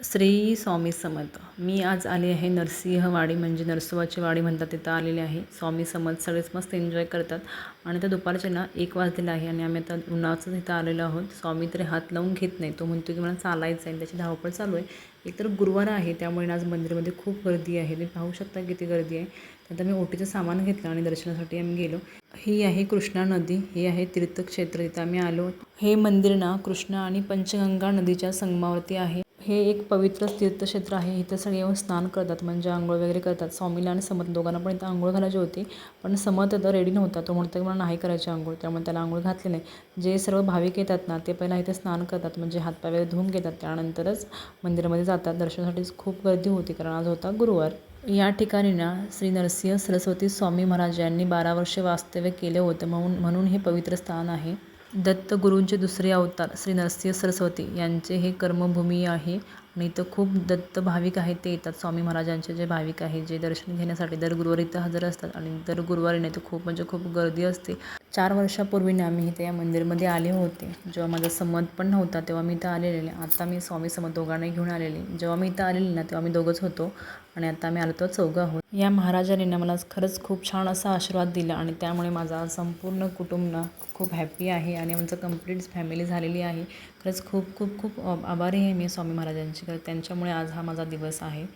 श्री स्वामी समर्थ. मी आज आले आहे नरसिंहवाडी, म्हणजे नरसोबाची वाडी म्हणतात, तिथं आलेले आहे. स्वामी समर्थ सगळेच मस्त एन्जॉय करतात आणि त्या दुपारचे 1 वाजलेला आहे आणि आम्ही आता उन्हाचं इथं आलेलो आहोत. स्वामी तरी हात लावून घेत नाही, तो म्हणतो की मला चालायचं आहे. त्याची धावपळ चालू आहे. एकतर गुरुवार आहे, त्यामुळे आज मंदिरामध्ये खूप गर्दी आहे. तुम्ही पाहू शकता किती गर्दी आहे. त्यानंतर मी ओटीचं सामान घेतलं आणि दर्शनासाठी आम्ही गेलो. ही आहे कृष्णा नदी, हे आहे तीर्थक्षेत्र, तिथं आम्ही आलो. हे मंदिर ना कृष्णा आणि पंचगंगा नदीच्या संगमावरती आहे. हे एक पवित्र तीर्थक्षेत्र आहे. इथं सगळे येऊन स्नान करतात, म्हणजे आंघोळ वगैरे करतात. स्वामीला आणि समर्थ दोघांना पण इथं आंघोळ घालायची होती, पण समर्थ आता रेडी नव्हता. तो म्हणतो की मला नाही करायची आंघोळ, त्यामुळे त्याला आंघोळ घातली नाही. जे सर्व भाविक येतात ना, ते पहिला इथे स्नान करतात, म्हणजे हातपाय वगैरे धुवून घेतात, त्यानंतरच मंदिरामध्ये जातात. दर्शनासाठी खूप गर्दी होती, कारण आज होता गुरुवार. या ठिकाणी ना श्री नरसिंह सरस्वती स्वामी महाराज यांनी 12 वर्षे वास्तव्य केले होतं, म्हणून हे पवित्र स्थान आहे. दत्त गुरूंचे दुसरे अवतार श्री नरसिंह सरस्वती यांचे हे कर्मभूमी आहे आणि इथं खूप दत्त भाविक आहेत, ते येतात. स्वामी महाराजांचे जे भाविक आहेत, जे दर्शन घेण्यासाठी दर गुरुवारी इथं हजर असतात आणि दर गुरुवारी नाही तर खूप म्हणजे खूप गर्दी असते. 4 वर्षापूर्वी ना मी इथे या मंदिरमध्ये आले होते. जेव्हा माझा समर्थ पण नव्हता, तेव्हा मी इथं आलेले. आता मी स्वामी समर्थ दोघांनाही घेऊन आलेले. जेव्हा मी इथं आलेली ना, तेव्हा आम्ही दोघंच होतो आणि आता आम्ही आलो तर चौघं आहोत. या महाराजांनी ना मला खरंच खूप छान असा आशीर्वाद दिला आणि त्यामुळे माझा संपूर्ण कुटुंब ना खूप हॅप्पी आहे आणि आमचं कंप्लीट फॅमिली झालेली आहे. खरंच खूप खूप खूप आभारी आहे मी स्वामी महाराजांची. खरं त्यांच्यामुळे आज हा माझा दिवस आहे.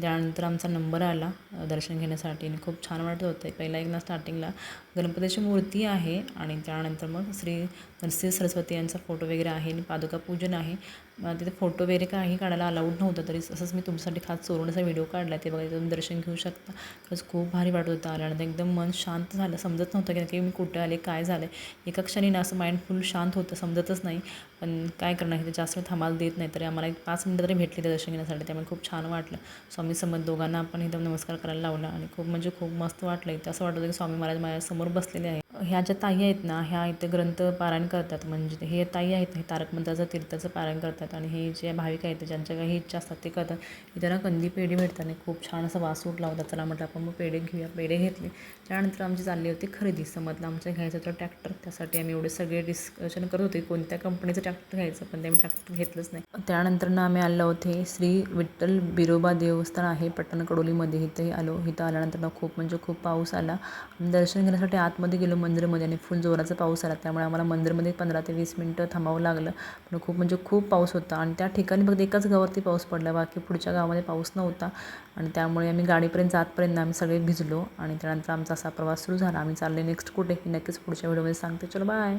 त्यानंतर आमचा नंबर आला दर्शन घेण्यासाठी आणि खूप छान वाटत होतं. पहिला एक ना स्टार्टिंगला गणपतीची मूर्ती आहे आणि त्यानंतर मग श्री नरसिंह सरस्वती यांचा फोटो वगैरे आहे आणि पादुका पूजन आहे. तिथे फोटो वगैरे काही काढायला अलाउड नव्हतं, तरी असंच मी तुमच्यासाठी खास चोरून असा व्हिडिओ काढला. ते बघा, तुम्ही दर्शन घेऊ शकता. खरंच खूप भारी वाटत होतं. आल्यानंतर एकदम मन शांत झालं, समजत नव्हतं की मी कुठे आले, काय झालं. एका क्षणी ना असं माइंड फुल शांत होतं, समजतच नाही. पण काय करणार, ते जास्त थांबायला देत नाही. तरी आम्हाला एक 5 मिनिटं तरी भेटली ते दर्शन घेण्यासाठी, त्यामुळे खूप छान वाटलं. स्वामी समर्थ दोघांना आपण एकदम नमस्कार करायला लावला आणि खूप म्हणजे खूप मस्त वाटलं. इथं असं वाटतं की स्वामी महाराज माझ्यासमोर बसलेले आहे. ह्या ज्या ताई आहेत ना, ह्या इथे ग्रंथ पारायण करतात, म्हणजे हे ताई आहेत, हे तारक मंत्राचं तीर्थाचं पारायण करतात आणि हे जे भाविक आहेत ज्यांच्या काही इच्छा असतात ते करतात. इथे ना कंदी पेढी भेटतात आणि खूप छान असा वास उठला होता. चला म्हटलं आपण मग पेढे घेऊया. पेढे घेतले. त्यानंतर आमची चालली होती खरेदी. समजलं आमचं घ्यायचं होतं ट्रॅक्टर, त्यासाठी आम्ही एवढे सगळे डिस्कशन करत होते कोणत्या कंपनीचं ट्रॅक्टर घ्यायचं, पण ते आम्ही ट्रॅक्टर घेतलंच नाही. त्यानंतर ना आम्ही आलो होते श्री विठ्ठल बिरोबा देवस्थान आहे पट्टणकडोलीमध्ये, इथेही आलो. इथं आल्यानंतर ना खूप म्हणजे खूप पाऊस आला. दर्शन घेण्यासाठी आतमध्ये गेलो मंदिरामध्ये आणि फुल जोराचा पाऊस आला, त्यामुळे आम्हाला मंदिरमध्ये 15 ते 20 मिनटं थांबावं लागलं. पण खूप म्हणजे खूप पाऊस होता आणि त्या ठिकाणी फक्त एकाच गावावरती पाऊस पडला, बाकी पुढच्या गावामध्ये पाऊस नव्हता आणि त्यामुळे आम्ही गाडीपर्यंत जातपर्यंत आम्ही सगळे भिजलो आणि त्यानंतर आमचा असा प्रवास सुरू झाला. आम्ही चालले नेक्स्ट कुठे, नक्कीच पुढच्या व्हिडिओमध्ये सांगते. चलो बाय.